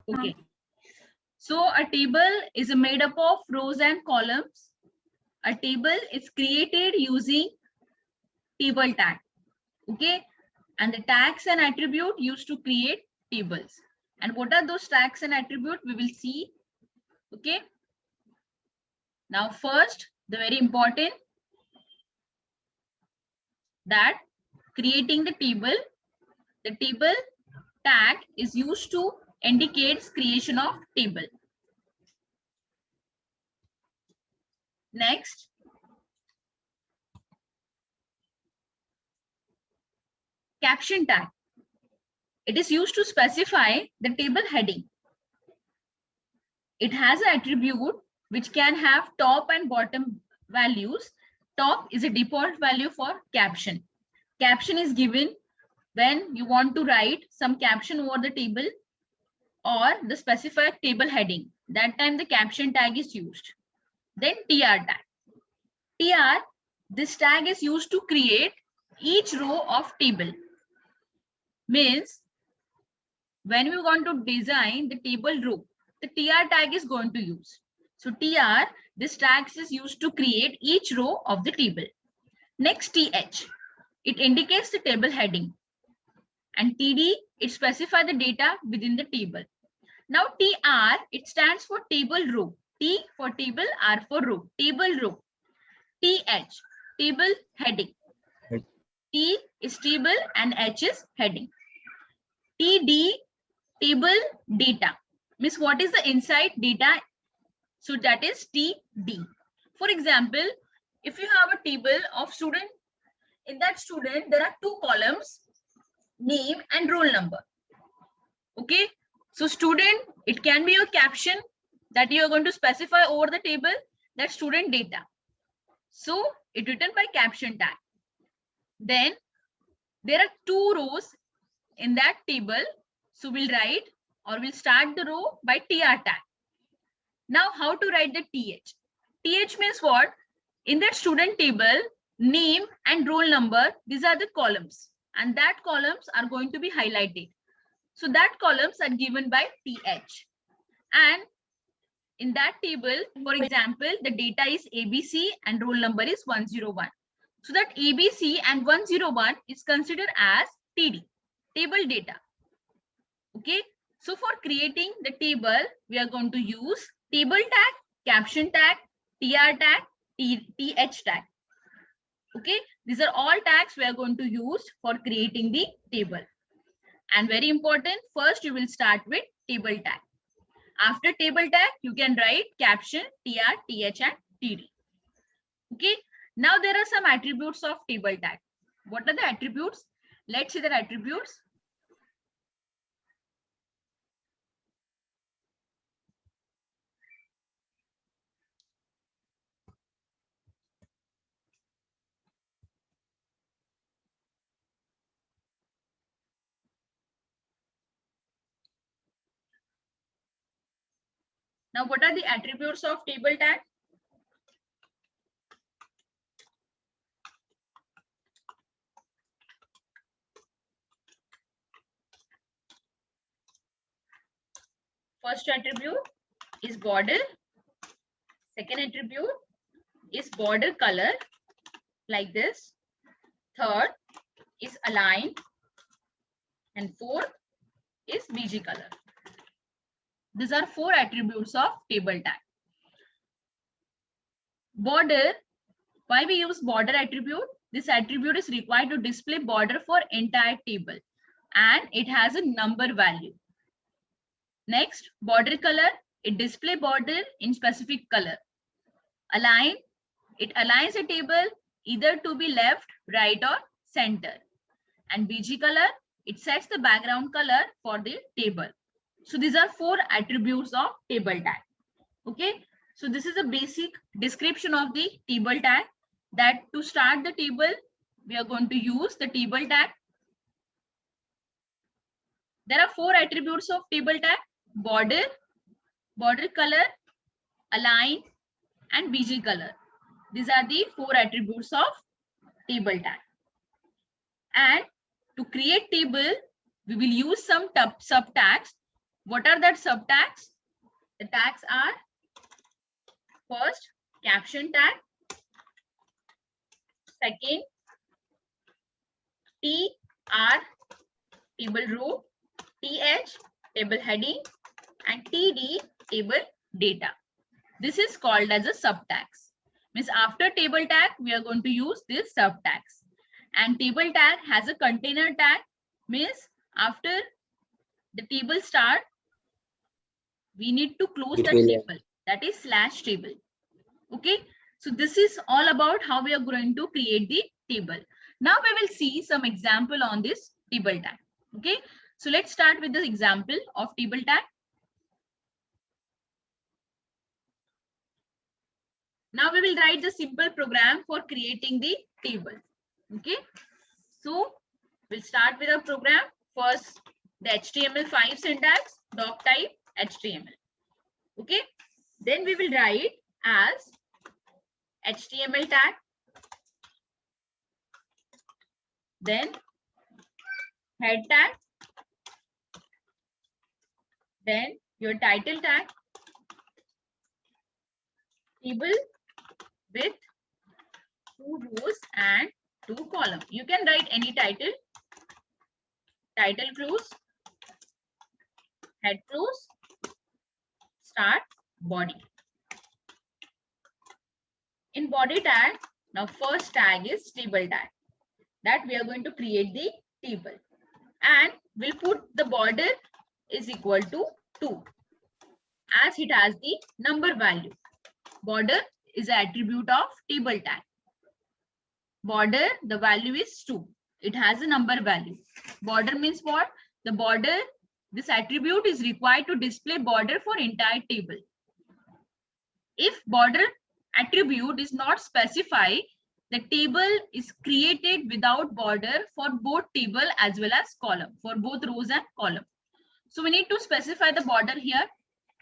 Okay. So a table is made up of rows and columns. A table is created using table tag. Okay. And the tags and attribute used to create tables. And what are those tags and attribute? We will see. Okay. Now first, the very important, that creating the table tag is used to indicate creation of table. Next, caption tag. It is used to specify the table heading. It has an attribute which can have top and bottom values. Top is a default value for caption. Caption is given when you want to write some caption over the table or the specified table heading. That time the caption tag is used. Then TR tag. TR, this tag is used to create each row of table. Means when we want to design the table row, the TR tag is going to use. So TR, this tag is used to create each row of the table. Next, TH, it indicates the table heading. And TD, it specifies the data within the table. Now TR, it stands for table row. T for table, R for row, table row. TH, table heading. T is table and H is heading. TD, table data. Means what is the inside data? So that is TD. For example, if you have a table of student, in that student there are two columns, name and roll number. Okay, so student, it can be your caption that you are going to specify over the table, that student data. So it written by caption tag. Then there are two rows in that table. So we'll write or we'll start the row by TR tag. Now how to write the TH? TH means what? In that student table, name and roll number, these are the columns, and that columns are going to be highlighted. So that columns are given by TH. And in that table, for example, the data is ABC and roll number is 101. So that ABC and 101 is considered as TD, table data. Okay. So for creating the table, we are going to use table tag, caption tag, TR tag, TH tag. Okay. These are all tags we are going to use for creating the table. And very important, first you will start with table tag. After table tag, you can write caption, TR, TH and TD. Okay. Now there are some attributes of table tag. What are the attributes? Let's see the attributes. Now, what are the attributes of table tag? First attribute is border. Second attribute is border color, like this. Third is align. And fourth is BG color. These are four attributes of table tag. Border, why we use border attribute? This attribute is required to display border for entire table and it has a number value. Next, border color, it display border in specific color. Align, it aligns a table either to be left, right or center. And BG color, it sets the background color for the table. So these are four attributes of table tag. Okay. So this is a basic description of the table tag, that to start the table, we are going to use the table tag. There are four attributes of table tag: border, border color, align, and BG color. These are the four attributes of table tag. And to create table, we will use some sub tags What are that subtags? The tags are first caption tag, second TR table row, TH table heading, and TD table data. This is called as a subtags. Means after table tag, we are going to use this subtags. And table tag has a container tag. Means after the table start, we need to close the table. That is slash table. Okay. So this is all about how we are going to create the table. Now we will see some example on this table tag. Okay. So let's start with the example of table tag. Now we will write the simple program for creating the table. Okay. So we'll start with a program. First, the HTML5 syntax, doc type, HTML. Okay. Then we will write as HTML tag. Then head tag. Then your title tag. Table with 2 rows and 2 columns. You can write any title. Title close, head close, start, body. In body tag, now first tag is table tag. That we are going to create the table. And we'll put the border is equal to 2 as it has the number value. Border is an attribute of table tag. Border, the value is 2. It has a number value. Border means what? The border, this attribute is required to display border for entire table. If border attribute is not specified, the table is created without border for both table as well as column, for both rows and column. So we need to specify the border here.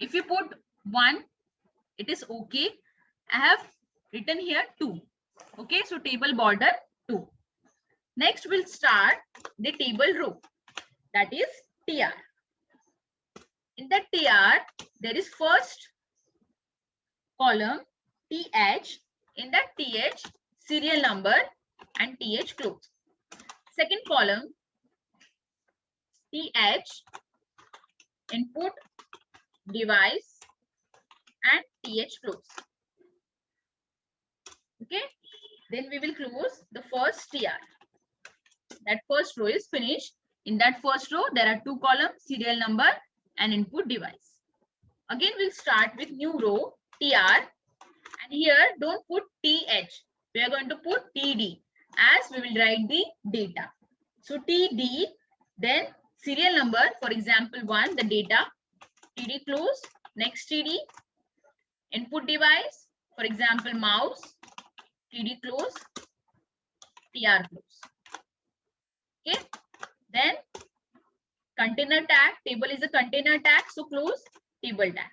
If you put 1, it is okay. I have written here 2. Okay, so table border 2. Next, we'll start the table row. That is TR. In the TR, there is first column TH. In that TH, serial number and TH close. Second column TH, input, device, and TH close. Okay. Then we will close the first TR. That first row is finished. In that first row, there are 2 columns, serial number and input device. Again, we'll start with new row, TR. And here, don't put TH. We are going to put TD as we will write the data. So TD, then serial number, for example, 1, the data, TD close, next TD, input device, for example, mouse, TD close, TR close. Okay. Then container tag, table is a container tag, so close table tag,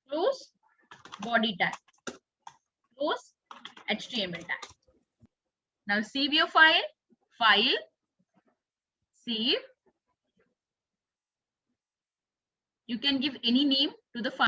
close body tag, close HTML tag. Now save your file, save. You can give any name to the file.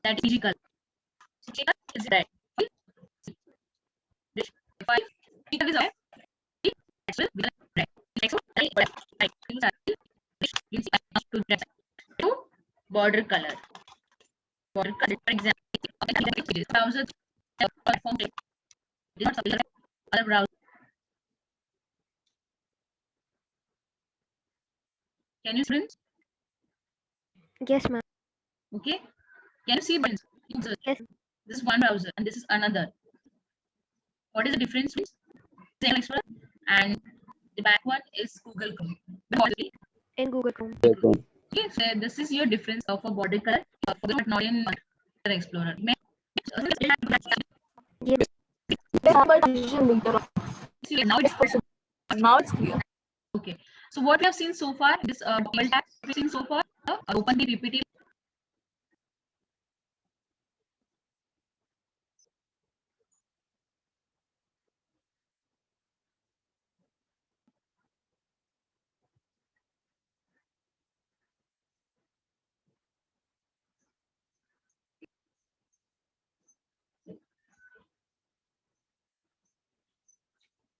That is physical. Is right. Border color. Border color, for example, browser platform other browser. Can you see? Yes, ma'am. Okay. Can you see buttons? Yes. This is one browser and this is another. What is the difference? Same Explorer and the back one is Google Chrome. In Google Chrome. Okay, so this is your difference of a border color, but not in Internet Explorer. Yes. Now it's clear. Okay. So what we have seen so far, this bubble tag we've seen so far. Open the PPT.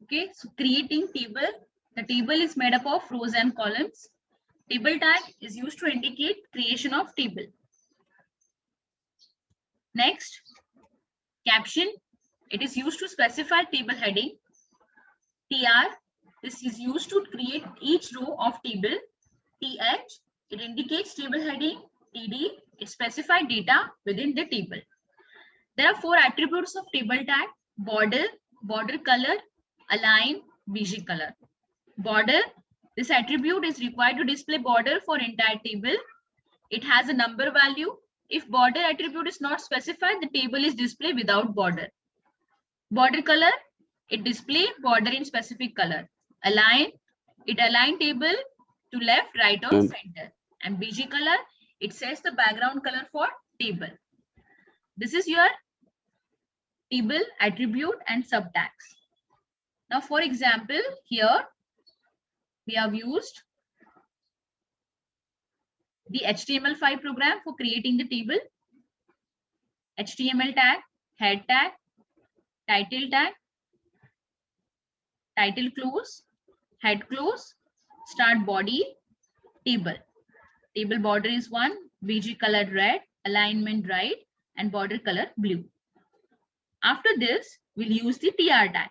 Okay, so creating table. The table is made up of rows and columns. Table tag is used to indicate creation of table. Next, caption. It is used to specify table heading. TR. This is used to create each row of table. TH. It indicates table heading. TD. It specifies data within the table. There are 4 attributes of table tag: border, border color, align, BG color. Border, this attribute is required to display border for entire table. It has a number value. If border attribute is not specified, the table is displayed without border. Border color, it display border in specific color. Align, it align table to left, right, or center. And BG color, it sets the background color for table. This is your table attribute and subtags. Now, for example, here we have used the HTML5 program for creating the table. HTML tag, head tag, title close, head close, start body, table. Table border is 1, BG color red, alignment right, and border color blue. After this, we'll use the TR tag.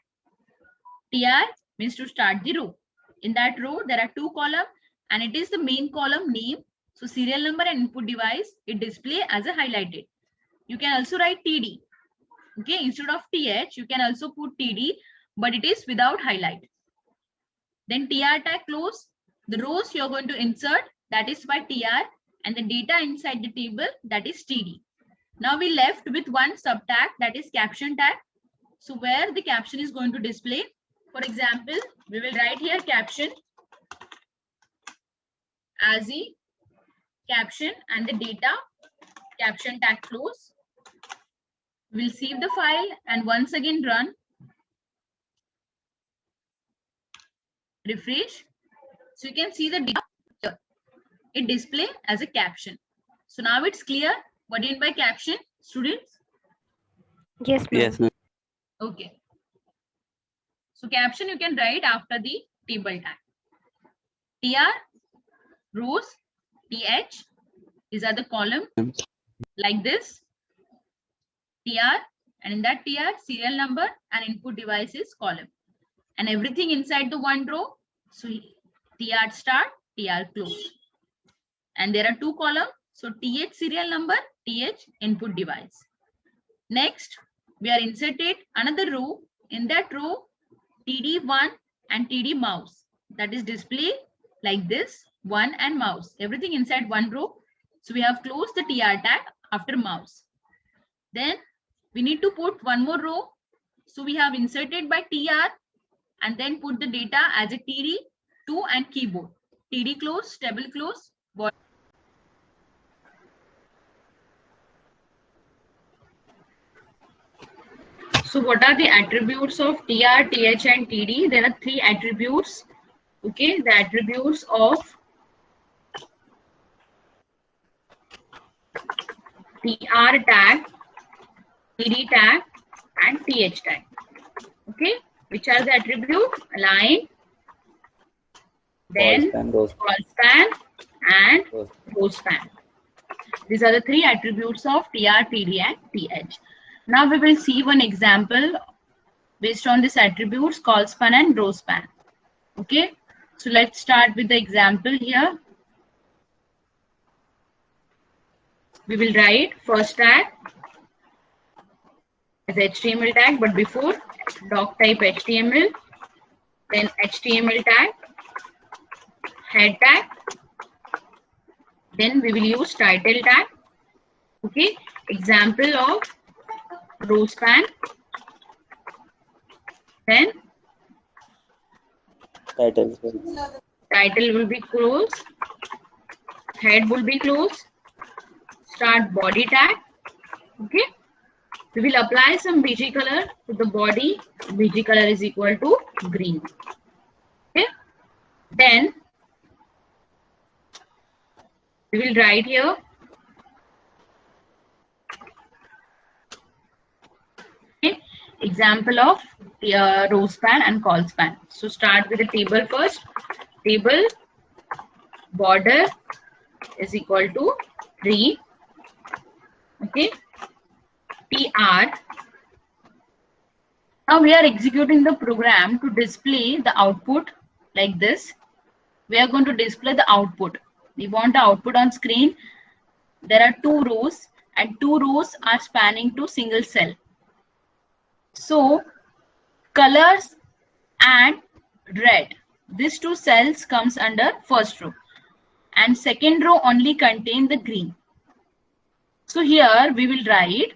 TR means to start the row. In that row, there are 2 columns, and it is the main column name. So serial number and input device, it display as a highlighted. You can also write TD. Okay, instead of TH, you can also put TD, but it is without highlight. Then TR tag close. The rows you are going to insert, that is by TR, and the data inside the table, that is TD. Now we left with one subtag, that is caption tag. So where the caption is going to display. For example, we will write here caption as a caption and the data, caption tag close. We'll save the file and once again run. Refresh. So you can see the data here. It display as a caption. So now it's clear what do you mean by caption, students? Yes, ma'am. Yes, ma'am. Okay. So caption you can write after the table tag. TR, rows, TH, these are the column like this. TR, and in that TR, serial number and input device is column. And everything inside the one row. So TR start, TR close. And there are 2 columns. So TH serial number, TH input device. Next, we are inserted another row. In that row, TD1 and TD mouse. That is display like this, 1 and mouse. Everything inside one row. So we have closed the TR tag after mouse. Then we need to put one more row. So we have inserted by TR and then put the data as a TD2 and keyboard. TD close, table close. So what are the attributes of TR, TH and TD? There are 3 attributes. Okay, the attributes of TR tag, TD tag and TH tag. Okay, which are the attributes? Align, then call span and row span. These are the 3 attributes of TR, TD and TH. Now we will see one example based on these attributes, call span and row span. Okay, so let's start with the example here. We will write first tag as HTML tag, but before doc type HTML, then HTML tag, head tag, Then we will use title tag. Okay, example of row span. Then title will be closed, head will be closed, start body tag. Okay, we will apply some BG color to the body. BG color is equal to green. Okay, then we will write here example of row span and call span. So start with the table first. Table border is equal to 3. Okay, TR. Now we are executing the program to display the output like this. We are going to display the output. We want the output on screen. There are 2 rows and 2 rows are spanning to single cell. So colors and red, these 2 cells comes under first row and second row only contain the green. So here we will write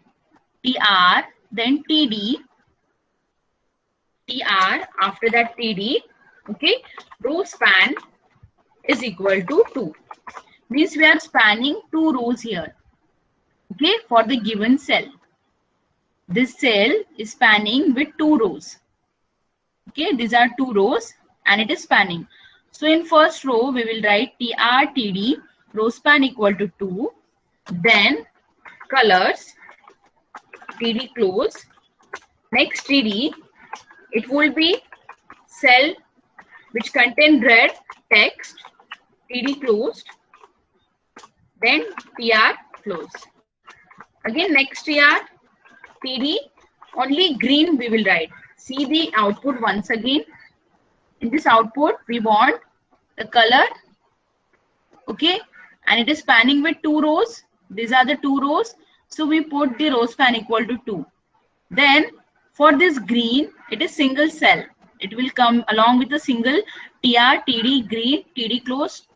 TR, then TD, TR, after that TD. Okay, row span is equal to 2. Means we are spanning 2 rows here. Okay, for the given cell. This cell is spanning with 2 rows. Okay, these are 2 rows and it is spanning. So in first row we will write TR TD, row span equal to 2. Then colors, TD close. Next TD, it will be cell which contain red text, TD closed. Then TR close. Again next TR, TD, only green we will write. See the output once again. In this output, we want the color. Okay, and it is spanning with 2 rows. These are the 2 rows. So we put the row span equal to 2. Then for this green, it is single cell. It will come along with a single TR, TD, green, TD closed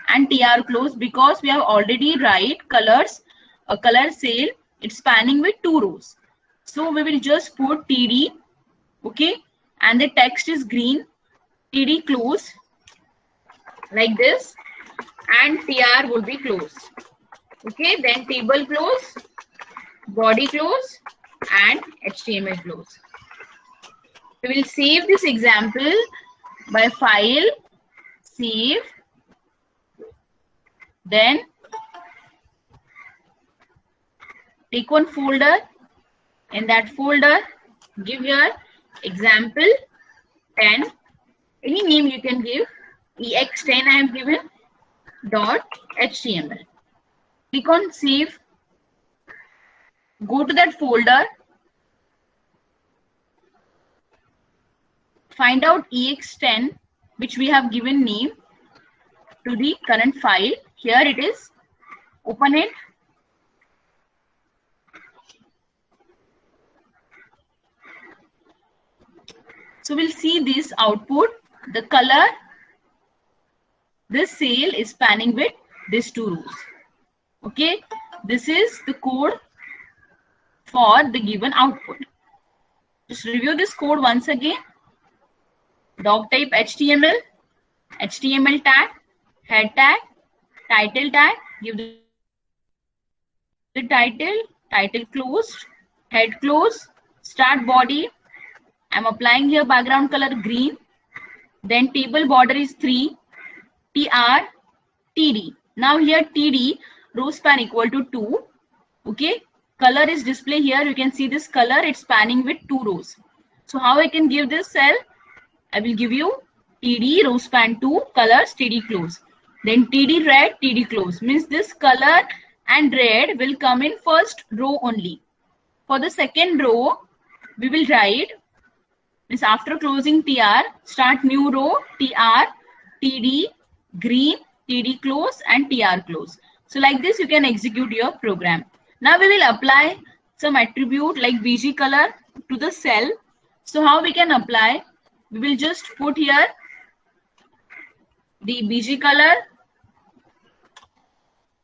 and TR closed because we have already write colors, a color cell. It's spanning with 2 rows. So we will just put TD, okay, and the text is green, TD close like this, and TR will be closed. Okay, then table close, body close, and HTML close. We will save this example by file, save, then take one folder. In that folder, give your example 10. Any name you can give. EX10 I have given. .html. Click on save. Go to that folder. Find out EX10 which we have given name to the current file. Here it is. Open it. So we'll see this output, the color, this cell is spanning with these 2 rows. Okay, this is the code for the given output. Just review this code once again. Doc type HTML, HTML tag, head tag, title tag, give the title, title closed, head close, start body. I'm applying here background color green. Then table border is 3. TR, TD. Now here TD, row span equal to 2. Okay. Color is displayed here. You can see this color. It's spanning with 2 rows. So how I can give this cell? I will give you TD, row span 2, colors, TD close. Then TD red, TD close. Means this color and red will come in first row only. For the second row, we will write, means after closing TR, start new row, TR, TD, green, TD close and TR close. So like this you can execute your program. Now we will apply some attribute like BG color to the cell. So how we can apply? We will just put here the BG color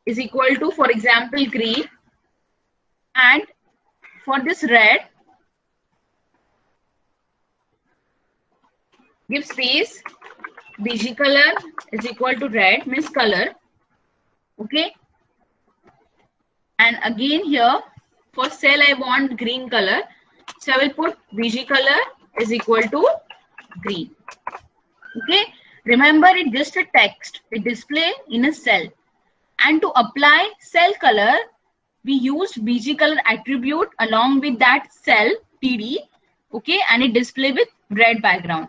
is equal to, for example, green, and for this red, give space, bg color is equal to red, means color. Okay, and again here for cell I want green color, so I will put bg color is equal to green. Okay, remember it's just a text, it display in a cell, and to apply cell color we used bg color attribute along with that cell td. Okay, and it display with red background.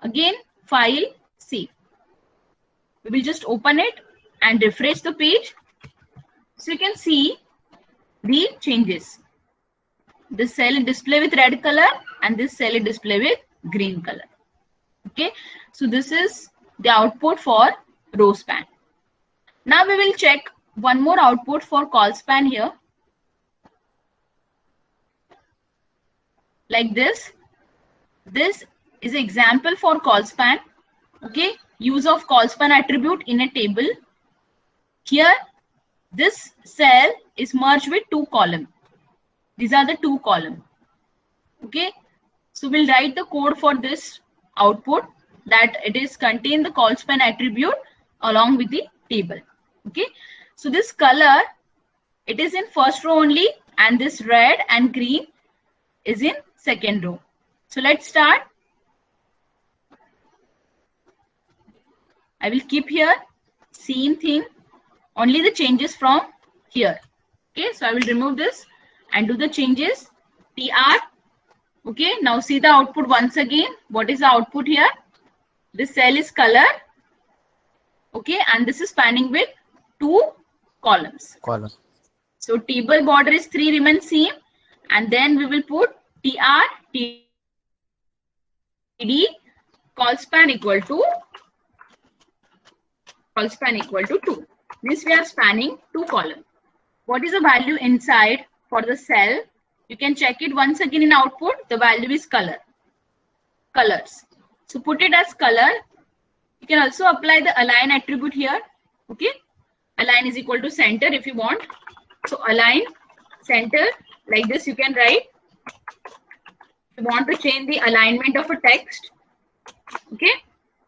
Again, file, save. We will just open it and refresh the page, so you can see the changes. This cell is display with red color and this cell is display with green color. Okay, so this is the output for row span. Now we will check one more output for call span here. Like this. This is example for call span. Okay, use of call span attribute in a table. Here, this cell is merged with two columns. These are the two columns. Okay, so we'll write the code for this output, that it is contain the call span attribute along with the table. Okay, so this color, it is in first row only, and this red and green is in second row. So let's start. I will keep here same thing, only the changes from here. Okay, so I will remove this and do the changes. TR. Okay, now see the output once again. What is the output here? This cell is color. Okay, and this is spanning with two columns. So table border is 3 remain same, and then we will put TR, TD, call span equal to 2. Means we are spanning two columns. What is the value inside for the cell? You can check it once again in output. The value is color. Colors. So put it as color. You can also apply the align attribute here. Okay. Align is equal to center if you want. So align center, like this you can write. If you want to change the alignment of a text. Okay.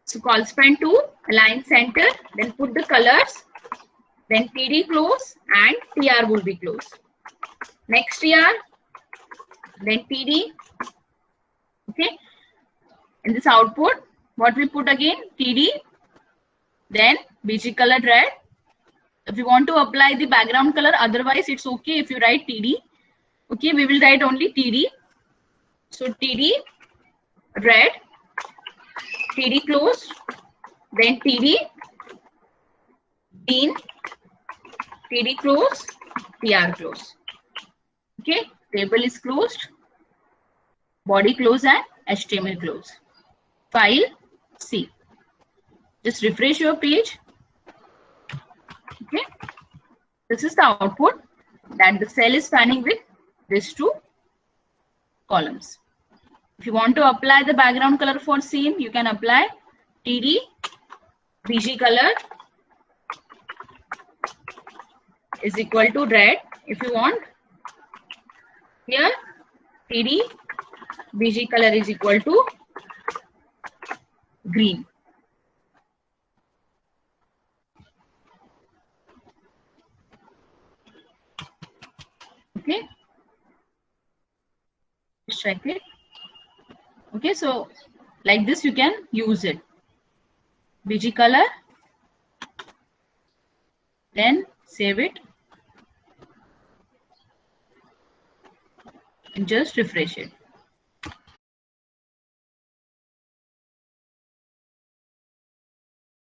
So call span 2, align center, then put the colors, then TD close and TR will be close. Next TR, then TD. Okay. In this output, what we put again? TD, then BG colored red. If you want to apply the background color, otherwise it's okay if you write TD. Okay, we will write only TD. So TD, red, TD closed, then TD, green, TD close, TR close. Okay, table is closed, body close and HTML close. File, C. Just refresh your page. Okay, this is the output, that the cell is spanning with these two columns. If you want to apply the background color for same, you can apply TD, BG color is equal to red if you want. Here TD, BG color is equal to green. Okay, just check it. Okay, so like this you can use it. BG color, then save it and just refresh it.